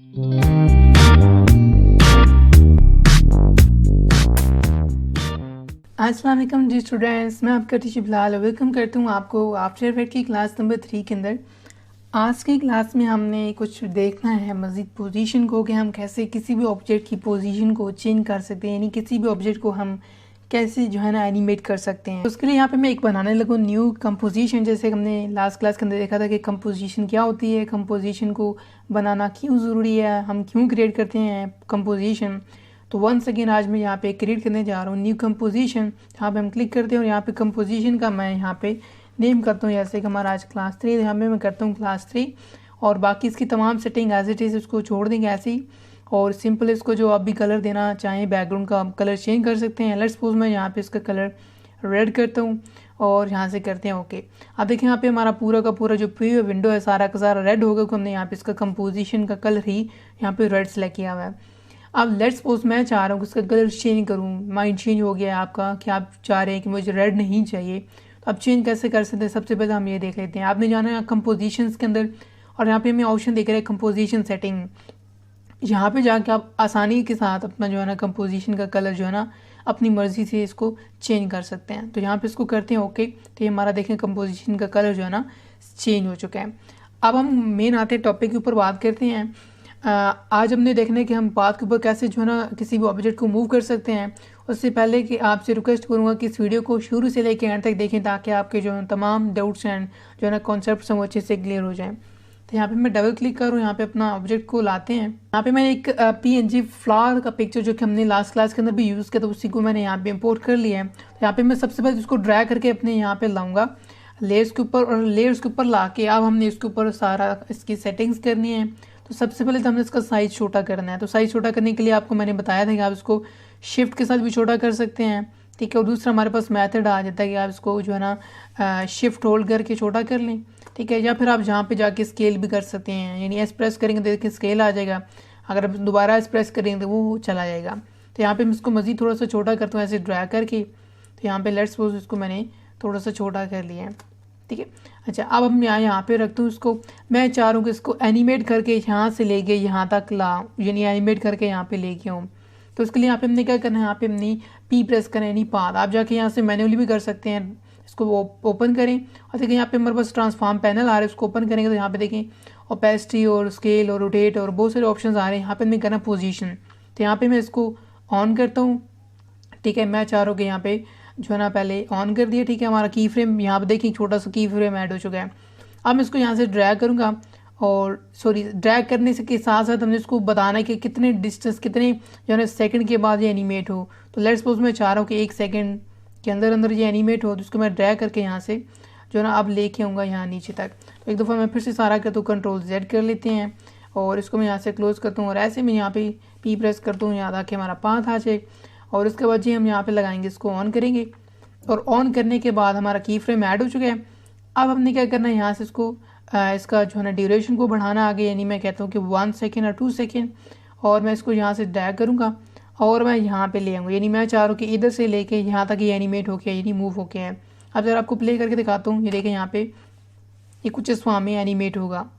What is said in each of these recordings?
अस्सलाम वालेकुम जी स्टूडेंट्स, मैं आपका टीचर बिलाल वेलकम करता हूँ आपको आफ्टर इफेक्ट की क्लास नंबर 3 के अंदर। आज की क्लास में हमने कुछ देखना है मज़ीद पोजीशन को, कि हम कैसे किसी भी ऑब्जेक्ट की पोजीशन को चेंज कर सकते हैं, यानी किसी भी ऑब्जेक्ट को हम कैसे जो है ना एनिमेट कर सकते हैं। उसके लिए यहाँ पे मैं एक बनाने लगूँ न्यू कंपोजिशन। जैसे हमने लास्ट क्लास के अंदर देखा था कि कंपोजिशन क्या होती है, कंपोजिशन को बनाना क्यों ज़रूरी है, हम क्यों क्रिएट करते हैं कंपोजिशन। तो वंस अगेन आज मैं यहाँ पे क्रिएट करने जा रहा हूँ न्यू कंपोजिशन। यहाँ पे हम क्लिक करते हैं और यहाँ पे कंपोजिशन का मैं यहाँ पे नेम करता हूँ, जैसे कि हमारा आज क्लास 3, यहाँ पे मैं करता हूँ क्लास 3। और बाकी इसकी तमाम सेटिंग एज इट इज़ उसको छोड़ देंगे ऐसे ही। और सिंपल इसको जो आप भी कलर देना चाहें, बैकग्राउंड का कलर चेंज कर सकते हैं। लेट्स सपोज मैं यहाँ पे इसका कलर रेड करता हूँ और यहाँ से करते हैं ओके। अब देखिए यहाँ पे हमारा पूरा का पूरा जो प्रीव्यू विंडो है सारा का सारा रेड होगा, क्योंकि हमने यहाँ पे इसका कंपोजिशन का कलर ही यहाँ पे रेड सेलेक्ट किया हुआ है। अब लेट्स सपोज मैं चाह रहा हूँ कि इसका कलर चेंज करूँ, माइंड चेंज हो गया है आपका कि आप चाह रहे हैं कि मुझे रेड नहीं चाहिए, तो आप चेंज कैसे कर सकते हैं। सबसे पहले हम ये देख लेते हैं। आपने जाना है कंपोजिशंस के अंदर और यहाँ पे हमें ऑप्शन देख रहे हैं कंपोजिशन सेटिंग। यहाँ पे जाके आप आसानी के साथ अपना जो है ना कंपोजिशन का कलर जो है ना अपनी मर्ज़ी से इसको चेंज कर सकते हैं। तो यहाँ पे इसको करते हैं ओके। तो ये हमारा देखें कंपोजिशन का कलर जो है ना चेंज हो चुका है। अब हम मेन आते हैं टॉपिक के ऊपर बात करते हैं। आज हमने देखना है कि हम पाथ के ऊपर कैसे जो है ना किसी भी ऑब्जेक्ट को मूव कर सकते हैं। उससे पहले कि आपसे रिक्वेस्ट करूँगा कि इस वीडियो को शुरू से लेकर एंड तक देखें, ताकि आपके जो है तमाम डाउट्स एंड जो है ना कॉन्सेप्ट्स हैं वो अच्छे से क्लियर हो जाएं। तो यहाँ पे मैं डबल क्लिक करूँ, यहाँ पे अपना ऑब्जेक्ट को लाते हैं। यहाँ पे मैं एक PNG फ्लावर का पिक्चर जो कि हमने लास्ट क्लास के अंदर भी यूज़ किया, तो उसी को मैंने यहाँ पे इंपोर्ट कर लिया है। तो यहाँ पे मैं सबसे पहले इसको ड्रैग करके अपने यहाँ पे लाऊंगा लेयर्स के ऊपर, और लेयर्स के ऊपर ला के अब हमने इसके ऊपर सारा इसकी सेटिंग्स करनी है। तो सबसे पहले तो हमने इसका साइज़ छोटा करना है। तो साइज़ छोटा करने के लिए आपको मैंने बताया था कि आप इसको शिफ्ट के साथ भी छोटा कर सकते हैं, ठीक है। और दूसरा हमारे पास मेथड आ जाता है कि आप इसको जो है ना शिफ्ट होल्ड करके छोटा कर लें, ठीक है। या फिर आप जहाँ पे जाके स्केल भी कर सकते हैं, यानी एस प्रेस करेंगे तो देखिए स्केल आ जाएगा, अगर आप दोबारा एस प्रेस करेंगे तो वो चला जाएगा। तो यहाँ पे मैं इसको मज़ीद थोड़ा सा छोटा करता हूँ ऐसे ड्रैग करके। तो यहाँ पे लेट्स सपोज इसको मैंने थोड़ा सा छोटा कर लिया है, ठीक है। अच्छा, अब हम यहाँ पे रखते हूँ इसको। मैं चाह रहा हूँ कि इसको एनिमेट करके यहाँ से लेके यहाँ तक यानी एनिमेट करके यहाँ पे लेके आऊँ। तो उसके लिए यहाँ पे हमने क्या करना है, यहाँ पे हमने P प्रेस करें, यानी पाथ। आप जाके यहाँ से मैन्युअली भी कर सकते हैं। इसको ओपन करें और देखिए यहाँ पे हमारे पास ट्रांसफॉर्म पैनल आ रहा है। उसको ओपन करेंगे तो यहाँ पे देखें ओपेसिटी और स्केल और रोटेट और बहुत सारे ऑप्शंस आ रहे हैं। यहाँ पे हमें करना पोजीशन। तो यहाँ पे मैं इसको ऑन करता हूँ, ठीक है। मैं चाह रहा हूँ कि यहाँ पे जो है ना पहले ऑन कर दिया, ठीक है। हमारा की फ्रेम यहाँ पे देखिए छोटा सा की फ्रेम ऐड हो चुका है। अब मैं इसको यहाँ से ड्रैग करूँगा, और ड्रैग करने से के साथ साथ हमने इसको बताना है कि कितने डिस्टेंस, कितने जो है ना सेकंड के बाद ये एनिमेट हो। तो लेट्स सपोज मैं चाह रहा हूँ कि 1 सेकंड के अंदर अंदर ये एनिमेट हो, तो उसको मैं ड्रैग करके यहाँ से जो है ना अब लेके आऊँगा यहाँ नीचे तक। तो एक दफ़ा मैं फिर से सारा करता हूँ, Ctrl+Z कर लेते हैं और इसको मैं यहाँ से क्लोज़ करता हूँ, और ऐसे मैं यहाँ पे P प्रेस करता हूँ यहाँ ताकि हमारा पाथ आ जाए। और उसके बाद जी हम यहाँ पे लगाएंगे, इसको ऑन करेंगे, और ऑन करने के बाद हमारा की फ्रेम ऐड हो चुका है। अब हमने क्या करना है, यहाँ से इसको इसका जो है ना ड्यूरेशन को बढ़ाना आगे, यानी मैं कहता हूँ कि 1 सेकेंड और 2 सेकेंड। और मैं इसको यहाँ से ड्रैग करूँगा और मैं यहाँ पे ले आऊँगा, यानी मैं चाह रहा हूँ कि इधर से लेके यहाँ तक ये एनिमेट हो गया, यानी मूव हो गया है। अब जरा आपको प्ले करके दिखाता हूँ, ये देखें यहाँ पे ये कुछ इस फॉर्म में एनिमेट होगा।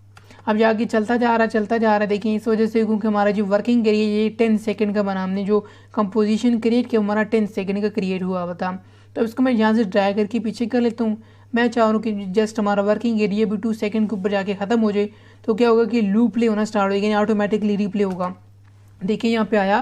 अब जाके चलता जा रहा है। देखिए इस वजह से क्योंकि हमारा जो वर्किंग एरिया ये 10 सेकंड का बना, हमने जो कंपोजिशन क्रिएट किया हमारा 10 सेकंड का क्रिएट हुआ बता। तो इसको मैं यहाँ से ड्रैग करके पीछे कर लेता हूँ। मैं चाह रहा हूँ कि जस्ट हमारा वर्किंग एरिया भी 2 सेकंड के ऊपर जाके ख़त्म हो जाए। तो क्या होगा कि लूप प्ले होना स्टार्ट हो जाएगा, यानी ऑटोमेटिकली रीप्ले होगा। देखिए यहाँ पे आया,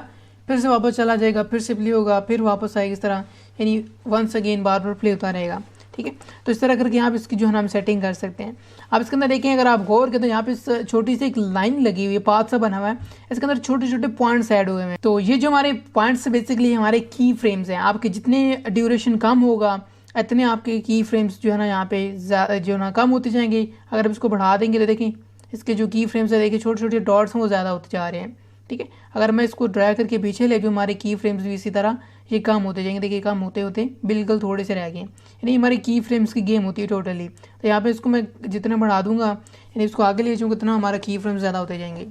फिर से वापस चला जाएगा, फिर से प्ले होगा, फिर वापस आएगा, इस तरह यानी वंस अगेन बार बार प्ले होता रहेगा, ठीक है। तो इस तरह करके यहाँ पे इसकी जो है ना हम सेटिंग कर सकते हैं। अब इसके अंदर देखें, अगर आप गौर करें तो यहाँ पे छोटी सी एक लाइन लगी हुई है, पाथ सा बना हुआ है, इसके अंदर छोटे छोटे पॉइंट्स ऐड हुए हैं। तो ये जो हमारे पॉइंट्स बेसिकली हमारे की फ्रेम्स हैं। आपके जितने ड्यूरेशन कम होगा इतने आपके की फ्रेम्स जो है ना यहाँ पे जो है ना कम होते जाएंगे। अगर आप इसको बढ़ा देंगे तो देखें इसके जो की फ्रेम्स है, देखिए छोटे छोटे डॉट्स हैं वो ज़्यादा होते जा रहे हैं, ठीक है। अगर मैं इसको ड्रैग करके पीछे ले जाऊँ, हमारे की फ्रेम्स भी इसी तरह ये कम होते जाएंगे। देखिए कम होते होते बिल्कुल थोड़े से रह गए, यानी हमारी की फ्रेम्स की गेम होती है टोटली। तो यहाँ पे इसको मैं जितना बढ़ा दूंगा, यानी इसको आगे ले जाऊँगा, उतना हमारा की फ्रेम्स ज़्यादा होते जाएंगे।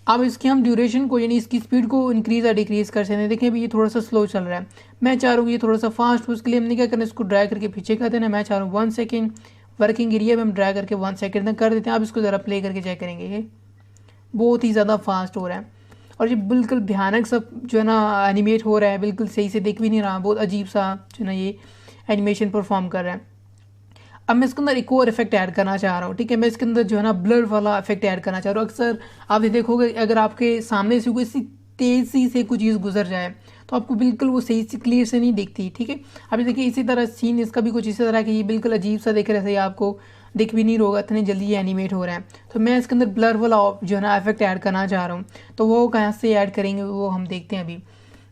अब इसकी हम ड्यूरेशन को, यानी इसकी स्पीड को इंक्रीज़ या डिक्रीज़ कर सकते हैं। देखिए अभी ये थोड़ा सा स्लो चल रहा है, मैं चाह रहा हूँ ये थोड़ा सा फास्ट हो। उसके लिए हमने क्या करना है, इसको ड्रैग करके पीछे कर देना। मैं चाह रहा हूँ 1 सेकेंड, वर्किंग एरिया में हम ड्रैग करके 1 सेकेंड तक कर देते हैं। अब इसको ज़रा प्ले करके चेक करेंगे। ये बहुत ही ज़्यादा फास्ट हो रहा है और ये बिल्कुल भयानक सब जो है ना एनिमेट हो रहा है, बिल्कुल सही से दिख भी नहीं रहा, बहुत अजीब सा जो है ना ये एनिमेशन परफॉर्म कर रहा है। अब मैं इसके अंदर एक और इफेक्ट ऐड करना चाह रहा हूँ, ठीक है। मैं इसके अंदर जो है ना ब्लर वाला इफेक्ट ऐड करना चाह रहा हूँ। अक्सर आप ये देखोगे अगर आपके सामने से कोई तेज़ी से कोई चीज़ गुजर जाए तो आपको बिल्कुल वो सही से क्लियर से नहीं दिखती, ठीक है। अभी देखिए इसी तरह सीन इसका भी कुछ इसी तरह कि ये बिल्कुल अजीब सा दिख रहा है, सही आपको दिख भी नहीं होगा, इतनी जल्दी ये एनिमेट हो रहा है। तो मैं इसके अंदर ब्लर वाला जो है ना इफेक्ट ऐड करना चाह रहा हूँ, तो वो कहाँ से ऐड करेंगे वो हम देखते हैं अभी।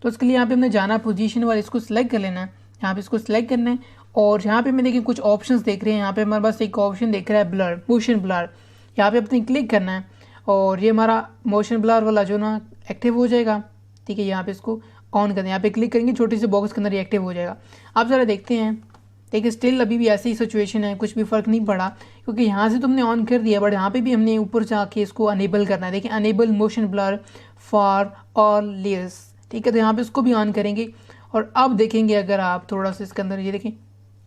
तो उसके लिए यहाँ पे हमने जाना पोजीशन वाले, इसको सिलेक्ट कर लेना है, यहाँ पे इसको सिलेक्ट करना है और यहाँ पे मैं देखिए कुछ ऑप्शंस देख रहे हैं। यहाँ पे हमारे पास एक ऑप्शन देख रहा है ब्लर, मोशन ब्लर, यहाँ पे अपने क्लिक करना है और ये हमारा मोशन ब्लर वाला जो ना एक्टिव हो जाएगा, ठीक है। यहाँ पे इसको ऑन करना है, यहाँ पे क्लिक करेंगे छोटे से बॉक्स के अंदर ये एक्टिव हो जाएगा। आप ज़रा देखते हैं, देखिए स्टिल अभी भी ऐसी ही सिचुएशन है, कुछ भी फ़र्क नहीं पड़ा क्योंकि यहाँ से तुमने ऑन कर दिया, बट यहाँ पे भी हमने ऊपर जाके इसको अनेबल करना है। देखिए enable motion blur for all layers, ठीक है। तो यहाँ पे इसको भी ऑन करेंगे और अब देखेंगे अगर आप थोड़ा सा इसके अंदर ये देखें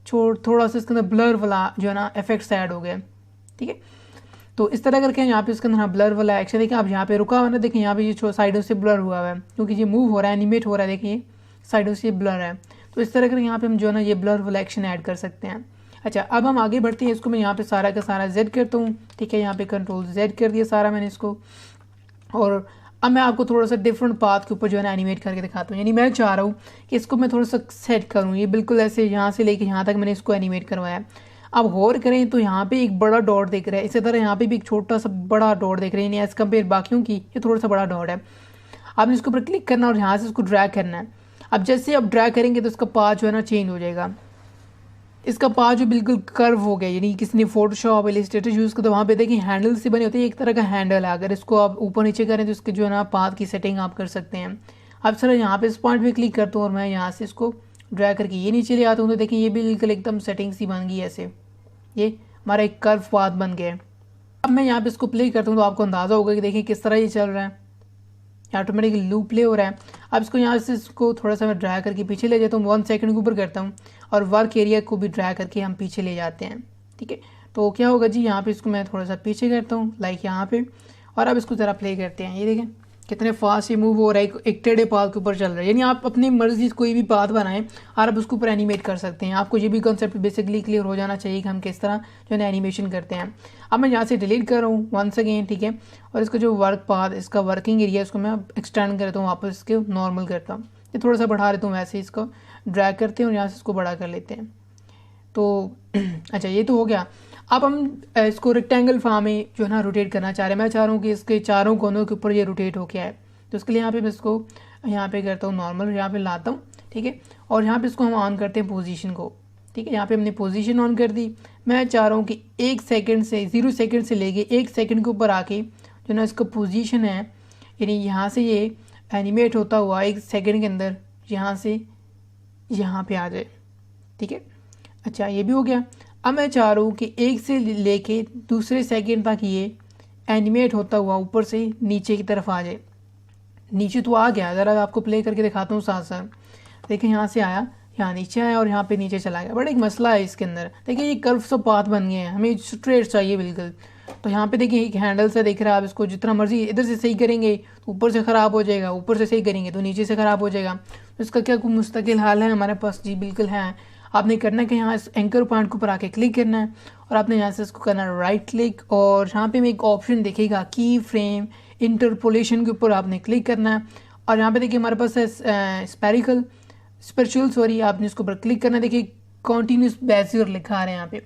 थोड़ा सा इसके अंदर ब्लर वाला जो है ना इफेक्ट्स ऐड हो गए, ठीक है। तो इस तरह करके यहाँ पे इसके अंदर ब्लर वाला एक्शन देखिए, आप यहाँ पे रुका हुआ ना, देखिए यहाँ पे ये साइडों से ब्लर हुआ है क्योंकि ये मूव हो रहा है, एनिमेट हो रहा है, देखिए साइडों से ब्लर है। तो इस तरह करके यहाँ पे हम जो है ना ये ब्लर वाला एक्शन ऐड कर सकते हैं। अच्छा अब हम आगे बढ़ते हैं, इसको मैं यहाँ पे सारा का सारा Z करता हूँ, ठीक है। यहाँ पे कंट्रोल Z कर दिया सारा मैंने इसको, और अब मैं आपको थोड़ा सा डिफरेंट पाथ के ऊपर जो है ना एनिमेट करके दिखाता हूँ। यानी मैं चाह रहा हूँ कि इसको मैं थोड़ा सा सेट करूँ, ये बिल्कुल ऐसे यहाँ से लेके यहाँ तक मैंने इसको एनिमेट करवाया। अब गौर करें तो यहाँ पे एक बड़ा डॉट दिख रहा है, इसी तरह यहाँ पे भी एक छोटा सा बड़ा डॉट दिख रहा है, यानी एज कम्पेयर बाकियों की ये थोड़ा सा बड़ा डॉट है। आपने इसके ऊपर क्लिक करना और यहाँ से इसको ड्रैग करना है। अब जैसे आप ड्रैग करेंगे तो इसका पाथ जो है ना चेंज हो जाएगा, इसका पाथ जो बिल्कुल कर्व हो गया। यानी किसी ने फोटोशॉप इलस्ट्रेटर यूज़ किया तो वहाँ पे देखिए हैंडल से बने होते हैं, एक तरह का हैंडल है, अगर इसको आप ऊपर नीचे करें तो इसके जो है ना पाथ की सेटिंग आप कर सकते हैं। अब सर यहाँ पे इस पॉइंट पे क्लिक करता हूँ और मैं यहाँ से इसको ड्रैग करके ये नीचे ले आता हूँ, तो देखिए ये बिल्कुल एकदम सेटिंग सी बन गई, ऐसे ये हमारा एक कर्व पाथ बन गया है। अब मैं यहाँ पे इसको प्ले करता हूँ तो आपको अंदाज़ा होगा कि देखिए किस तरह ये चल रहा है, ऑटोमेटिकली लूप प्ले हो रहा है। अब इसको यहाँ से इसको थोड़ा सा मैं ड्रैग करके पीछे ले जाता हूँ, 1 सेकंड के ऊपर करता हूँ और वर्क एरिया को भी ड्रैग करके हम पीछे ले जाते हैं, ठीक है। तो क्या होगा जी, यहाँ पे इसको मैं थोड़ा सा पीछे करता हूँ लाइक यहाँ पे, और अब इसको ज़रा प्ले करते हैं। ये देखें कितने फास्ट ये मूव हो रहा है, एक टेढ़े पाथ के ऊपर चल रहा है। यानी आप अपनी मर्जी से कोई भी पाथ बनाएं और आप उसके ऊपर एनिमेट कर सकते हैं। आपको ये भी कॉन्सेप्ट बेसिकली क्लियर हो जाना चाहिए कि हम किस तरह जो है एनिमेशन करते हैं। अब मैं यहाँ से डिलीट कर रहा हूँ वंस अगेन, ठीक है। और इसका जो वर्क पाथ, इसका वर्किंग एरिया, इसको मैं एक्सटेंड करता हूँ, वापस इसके नॉर्मल करता हूँ, ये थोड़ा सा बढ़ा लेता हूँ, वैसे इसको ड्रैग करते हैं और यहाँ से इसको बड़ा कर लेते हैं। तो अच्छा ये तो हो गया। अब हम इसको रेक्टेंगल फॉर्म में जो है ना रोटेट करना चाह रहे हैं। मैं चाह रहा हूँ कि इसके चारों कोनों के ऊपर ये रोटेट होके आए, तो उसके लिए यहाँ पे मैं इसको यहाँ पे करता हूँ नॉर्मल, यहाँ पे लाता हूँ, ठीक है। और यहाँ पे इसको हम ऑन करते हैं पोजीशन को, ठीक है। यहाँ पे हमने पोजीशन ऑन कर दी। मैं चाह रहा हूँ कि 1 सेकंड से 0 सेकंड से लेके 1 सेकंड के ऊपर आके जो ना इसका पोजीशन है, यानी यहाँ से ये एनिमेट होता हुआ 1 सेकंड के अंदर यहाँ से यहाँ पे आ जाए, ठीक है। अच्छा ये भी हो गया। अब मैं चाह रहा हूँ कि 1 से लेके दूसरे सेकंड तक ये एनिमेट होता हुआ ऊपर से नीचे की तरफ आ जाए। नीचे तो आ गया, ज़रा आपको प्ले करके दिखाता हूँ साथ साथ। देखिए यहाँ से आया, यहाँ नीचे आया और यहाँ पे नीचे चला गया। बट एक मसला है इसके अंदर, देखिए ये कर्व सब पाथ बन गए हैं, हमें स्ट्रेट चाहिए बिल्कुल। तो यहाँ पे देखिए एक हैंडल से दिख रहा है, आप इसको जितना मर्जी इधर से सही करेंगे तो ऊपर से ख़राब हो जाएगा, ऊपर से सही करेंगे तो नीचे से ख़राब हो जाएगा। तो इसका क्या कोई मुस्तकिल हाल है हमारे पास? जी बिल्कुल है। आपने करना है कि यहाँ इस एंकर पॉइंट के ऊपर आके क्लिक करना है और आपने यहाँ से इसको करना है राइट क्लिक, और यहाँ पे में एक ऑप्शन दिखेगा की फ्रेम इंटरपोलेशन के ऊपर आपने क्लिक करना है। और यहाँ पे देखिए हमारे पास है स्पेशल सॉरी, आपने इसके ऊपर क्लिक करना है। देखिए कॉन्टीन्यूस बेजियर लिखा आ रहा है यहाँ पे,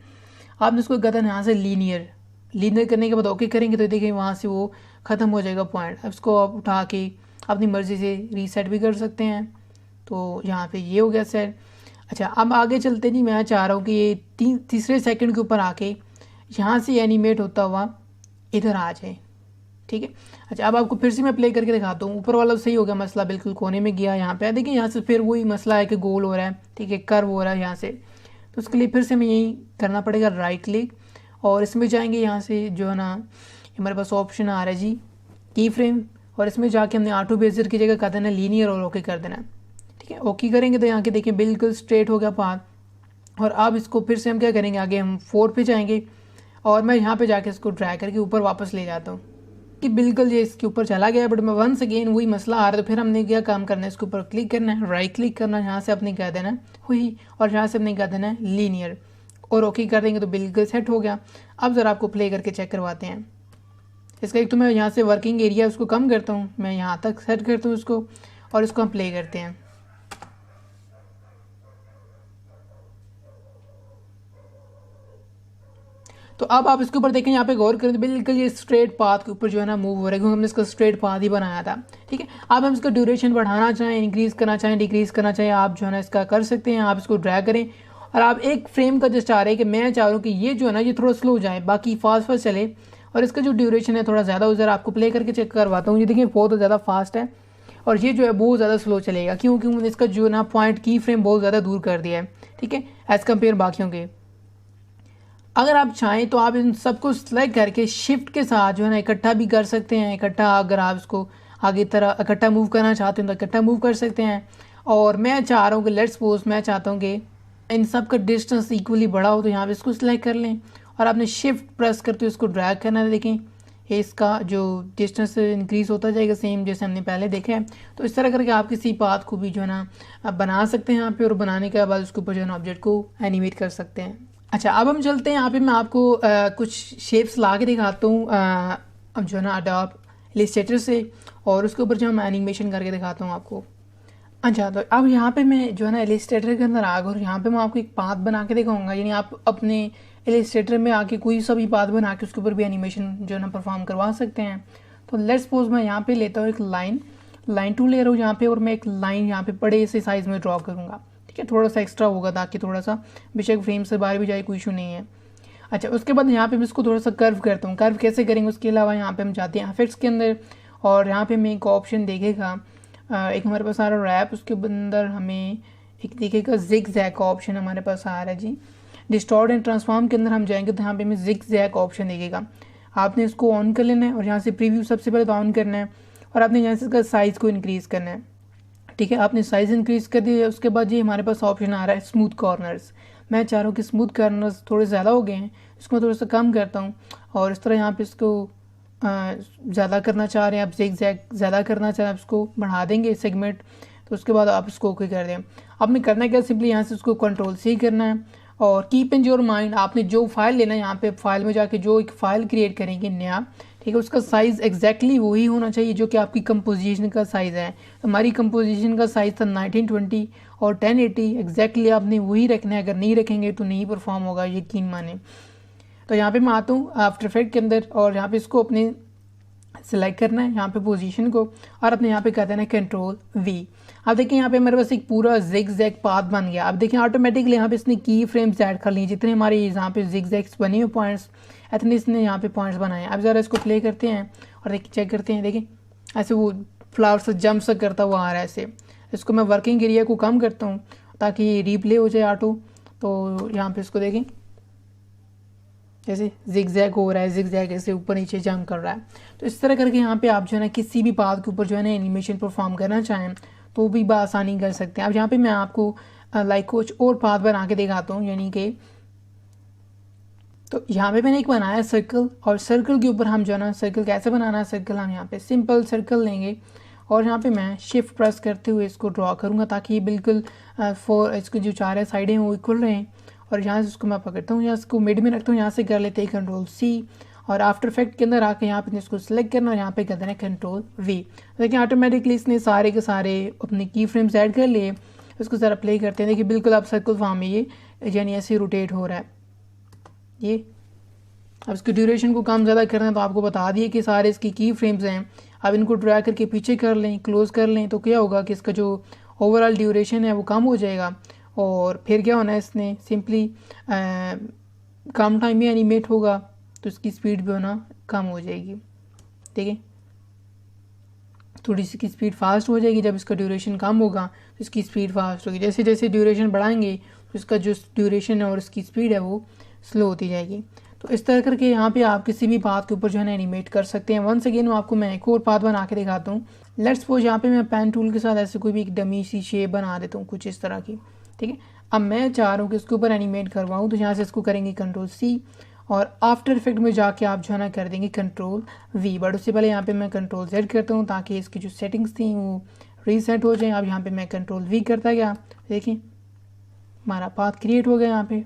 आपने इसको करना है यहाँ से लीनियर करने के बाद ओके करेंगे तो देखिए वहाँ से वो ख़त्म हो जाएगा पॉइंट। अब इसको आप उठा के अपनी मर्ज़ी से रीसेट भी कर सकते हैं। तो यहाँ पे ये हो गया सेट। अच्छा अब आगे चलते नहीं, मैं चाह रहा हूँ कि ये तीसरे सेकंड के ऊपर आके यहाँ से एनिमेट होता हुआ इधर आ जाए, ठीक है। अच्छा अब आपको फिर से मैं प्ले करके दिखाता हूँ। ऊपर वाला सही हो गया, मसला बिल्कुल कोने में गया, यहाँ पे देखिए यहाँ से फिर वही मसला है कि गोल हो रहा है, ठीक है, कर्व हो रहा है यहाँ से। तो उसके लिए फिर से हमें यही करना पड़ेगा, राइट क्लिक, और इसमें जाएंगे यहाँ से जो है ना हमारे पास ऑप्शन आ रहा है जी की फ्रेम, और इसमें जाके हमने ऑटो बेजर की जगह कर देना लीनियर और ओके कर देना, ठीक है। ओके करेंगे तो यहाँ के देखिए बिल्कुल स्ट्रेट हो गया पाथ। और अब इसको फिर से हम क्या करेंगे, आगे हम 4 पे जाएंगे और मैं यहाँ पे जाके इसको ड्रैग करके ऊपर वापस ले जाता हूँ, कि बिल्कुल ये इसके ऊपर चला गया, बट मैं वंस अगेन वही मसला आ रहा है। तो फिर हमने क्या काम करना है, इसके ऊपर क्लिक करना है, राइट क्लिक करना है, यहाँ से अपने कह देना है हुई, और यहाँ से अपने कह देना है लीनियर, और ओके कर देंगे तो बिल्कुल सेट हो गया। अब ज़रा आपको प्ले करके चेक करवाते हैं इसका। एक तो मैं यहाँ से वर्किंग एरिया उसको कम करता हूँ, मैं यहाँ तक सेट करता हूँ इसको, और इसको हम प्ले करते हैं। तो अब आप इसके ऊपर देखें, यहाँ पे गौर करें तो बिल्कुल ये स्ट्रेट पाथ के ऊपर जो है ना मूव हो रहा है, क्योंकि हमने इसका स्ट्रेट पाथ ही बनाया था। ठीक है, अब हम इसका ड्यूरेशन बढ़ाना चाहें, इंक्रीज़ करना चाहें, डिक्रीज़ करना चाहें, आप जो है ना इसका कर सकते हैं। आप इसको ड्रैग करें, और आप एक फ्रेम का जस्ट आ रहे हैं कि मैं चाह रहा हूँ कि ये जो है ना ये थोड़ा स्लो जाए, बाकी फास्ट फास्ट चले, और इसका जो ड्यूरेशन है थोड़ा ज़्यादा हो जाए। आपको प्ले करके चेक करवाता हूँ। ये देखिए बहुत ज़्यादा फास्ट है, और ये जो है बहुत ज़्यादा स्लो चलेगा, क्योंकि मैंने इसका जो ना पॉइंट की फ्रेम बहुत ज़्यादा दूर कर दिया है। ठीक है, एज़ कम्पेयर बाकियों के। अगर आप चाहें तो आप इन सबको सिलेक्ट करके शिफ्ट के साथ जो है ना इकट्ठा भी कर सकते हैं। इकट्ठा अगर आप इसको आगे तरह इकट्ठा मूव करना चाहते हैं तो इकट्ठा मूव कर सकते हैं। और मैं चाह रहा हूँ कि लेट्स सपोज मैं चाहता हूँ कि इन सब का डिस्टेंस इक्वली बड़ा हो, तो यहाँ पे इसको सिलेक्ट कर लें, और आपने शिफ्ट प्रेस करते हुए इसको ड्रैग करना है। देखें इसका जो डिस्टेंस इंक्रीज होता जाएगा, सेम जैसे हमने पहले देखा है। तो इस तरह करके आप किसी पाथ को भी जो है ना बना सकते हैं यहाँ पे, और बनाने के बाद उसके ऊपर जो है ना ऑब्जेक्ट को एनिमेट कर सकते हैं। अच्छा, अब हम चलते हैं यहाँ पे, मैं आपको कुछ शेप्स ला के दिखाता हूँ अब जो है ना अडोब इलस्ट्रेटर से, और उसके ऊपर जो हम एनिमेशन करके दिखाता हूँ आपको। अच्छा, तो अब यहाँ पे मैं जो है ना इलस्ट्रेटर के अंदर आ गया, और यहाँ पे मैं आपको एक पाथ बना के दिखाऊंगा। यानी आप अपने इलस्ट्रेटर में आके कोई सा भी पाथ बना के उसके ऊपर भी एनिमेशन जो है ना परफॉर्म करवा सकते हैं। तो लेट्स सपोज मैं यहाँ पे लेता हूँ एक लाइन टूल ले रहा हूँ यहाँ पे, और मैं एक लाइन यहाँ पे बड़े से साइज़ में ड्रॉ करूँगा। ठीक है, थोड़ा सा एक्स्ट्रा होगा ताकि थोड़ा सा बेशक फ्रेम से बाहर भी जाए, कोई इशू नहीं है। अच्छा, उसके बाद यहाँ पे मैं इसको थोड़ा सा कर्व करता हूँ। कर्व कैसे करेंगे, उसके अलावा यहाँ पे हम जाते हैं इफेक्ट्स के अंदर, और यहाँ पे हमें एक ऑप्शन देखेगा, एक हमारे पास आ रहा है रैप, उसके अंदर हमें एक देखेगा जिग जैग का ऑप्शन हमारे पास आ रहा है जी। डिस्टॉर्ट एंड ट्रांसफॉर्म के अंदर हम जाएंगे तो यहाँ पे हमें जिग जैग ऑप्शन देखेगा। आपने इसको ऑन कर लेना है, और यहाँ से प्रीव्यू सबसे पहले तो ऑन करना है, और आपने यहाँ से इसका साइज़ को इंक्रीज़ करना है। ठीक है, आपने साइज़ इंक्रीज़ कर दिया। उसके बाद ये हमारे पास ऑप्शन आ रहा है स्मूथ कॉर्नर्स। मैं चाह रहा हूँ कि स्मूथ कॉर्नर्स थोड़े ज़्यादा हो गए हैं, इसको मैं थोड़ा सा कम करता हूँ, और इस तरह यहाँ पे इसको ज़्यादा करना चाह रहे हैं आप, जिग जैग ज़्यादा करना चाह रहे हैं, आप इसको बढ़ा देंगे सेगमेंट। तो उसके बाद आप इसको ओके कर दें। आपने करना क्या, सिंपली यहाँ से उसको कंट्रोल सी करना है, और कीप इन योर माइंड, आपने जो फाइल लेना है यहाँ पे फाइल में जाके जो एक फ़ाइल क्रिएट करेंगे नया, ठीक है, उसका साइज़ एग्जैक्टली वही होना चाहिए जो कि आपकी कंपोजिशन का साइज़ है। हमारी कंपोजिशन का साइज़ था 1920 और 1080, एग्जैक्टली आपने वही रखना है। अगर नहीं रखेंगे तो नहीं परफॉर्म होगा, यकीन माने। तो यहाँ पे मैं आता हूँ आफ्टर इफेक्ट के अंदर, और यहाँ पे इसको अपने सेलेक्ट करना है यहाँ पे पोजीशन को, और अपने यहाँ पे कर देना है कंट्रोल वी। अब देखिए यहाँ पे मेरे पास एक पूरा जिग जैग पाथ बन गया। अब देखिए ऑटोमेटिकली यहाँ पे इसने की फ्रेम्स ऐड कर ली, जितने हमारे यहाँ पे जिग जैग्स बने हुए पॉइंट्स, इतने इसने यहाँ पे पॉइंट्स बनाए। अब ज़रा इसको प्ले करते हैं और देखिए चेक करते हैं। देखिए ऐसे वो फ्लावर से जंप सा करता हुआ आ रहा है ऐसे। इसको मैं वर्किंग एरिया को कम करता हूँ ताकि रिप्ले हो जाए ऑटो। तो यहाँ पे इसको देखें जैसे जिग जैग हो रहा है, जिग जैग ऐसे ऊपर नीचे जंप कर रहा है। तो इस तरह करके यहाँ पे आप जो है ना किसी भी पाथ के ऊपर जो है ना एनिमेशन परफॉर्म करना चाहें तो भी आसानी कर सकते हैं। अब यहाँ पे मैं आपको लाइक कुछ और पाथ बना के दिखाता हूँ, यानी कि तो यहाँ पे मैंने एक बनाया सर्कल, और सर्कल के ऊपर हम जो है ना सर्कल कैसे बनाना है, सर्कल हम यहाँ पे सिंपल सर्कल लेंगे, और यहाँ पे मैं शिफ्ट प्रेस करते हुए इसको ड्रॉ करूँगा ताकि ये बिल्कुल इसको जो चार साइडें हैं वो इक्वल रहें। और यहाँ से इसको मैं पकड़ता हूँ, यहाँ इसको मिड में रखता हूँ, यहाँ से कर लेते हैं कंट्रोल सी, और आफ्टर इफेक्ट के अंदर आके यहाँ पे इसको सिलेक्ट करना और यहाँ पे कर देना कंट्रोल वी। देखिए ऑटोमेटिकली इसने सारे के सारे अपने की फ्रेम्स ऐड कर लिए। इसको ज़रा प्ले करते हैं। देखिए बिल्कुल आप सर्कल फॉर्म में ये यानी ऐसे रोटेट हो रहा है ये। अब इसकी ड्यूरेशन को कम ज़्यादा करना है तो आपको बता दिए कि सारे इसकी की फ्रेम्स हैं। अब इनको ड्रैग करके पीछे कर लें, क्लोज कर लें, तो क्या होगा कि इसका जो ओवरऑल ड्यूरेशन है वो कम हो जाएगा। और फिर क्या होना है, इसने सिंपली कम टाइम में एनिमेट होगा तो इसकी स्पीड भी होना कम हो जाएगी। ठीक है, थोड़ी सी की स्पीड फास्ट हो जाएगी। जब इसका ड्यूरेशन कम होगा तो इसकी स्पीड फास्ट होगी। जैसे जैसे ड्यूरेशन बढ़ाएंगे तो इसका जो ड्यूरेशन है और इसकी स्पीड है वो स्लो होती जाएगी। तो इस तरह करके यहाँ पे आप किसी भी पाथ के ऊपर जो है ना एनिमेट कर सकते हैं। वंस अगेन आपको मैं एक और पाथ बना के दिखाता हूँ। लेट्स सपोज यहाँ पे मैं पेन टूल के साथ ऐसे कोई भी एक डमी सी शेप बना देता हूँ कुछ इस तरह की। ठीक है, अब मैं चाह रहा हूँ कि इसके ऊपर एनिमेट करवाऊँ, तो यहाँ से इसको करेंगे कंट्रोल सी, और आफ्टर इफेक्ट में जाके आप जो है ना कर देंगे कंट्रोल वी, बट उससे पहले यहाँ पे मैं कंट्रोल जेड करता हूँ ताकि इसकी जो सेटिंग्स थी वो रीसेट हो जाए। अब यहाँ पे मैं कंट्रोल वी करता गया, देखिए हमारा पाथ क्रिएट हो गया यहाँ पे,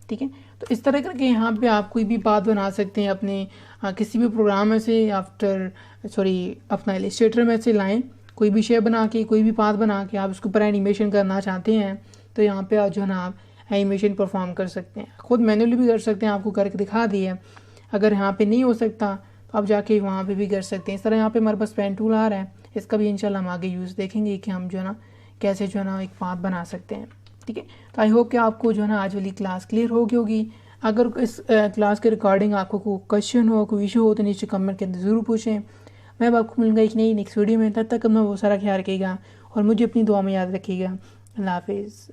ठीक है। तो इस तरह करके यहाँ पे आप कोई भी पाथ बना सकते हैं अपने किसी भी प्रोग्राम में से, अपना इलस्ट्रेटर में से लाएं कोई भी शेप बना के, कोई भी पाथ बना के आप उसके ऊपर एनिमेशन करना चाहते हैं तो यहाँ पे आप जो है ना आप एनिमेशन परफॉर्म कर सकते हैं, खुद मैन्युअली भी कर सकते हैं, आपको करके दिखा दिया। अगर यहाँ पे नहीं हो सकता तो आप जाके वहाँ पे भी कर सकते हैं। इस तरह यहाँ पे हमारे पास पेन टूल आ रहा है, इसका भी इंशाल्लाह हम आगे यूज़ देखेंगे कि हम जो है ना कैसे जो है ना एक पाथ बना सकते हैं, ठीक है। तो आई होप कि आपको जो है ना आज वाली क्लास क्लियर हो गई होगी। अगर इस क्लास के रिकॉर्डिंग आपको कोई क्वेश्चन हो, कोई इशू हो तो नीचे कमेंट के अंदर ज़रूर पूछें। मैं आपको मिलूँगा एक नई नेक्स्ट वीडियो में, तब तक अपना बहुत सारा ख्याल रखिएगा और मुझे अपनी दुआ में याद रखिएगा। अल्लाह हाफिज़।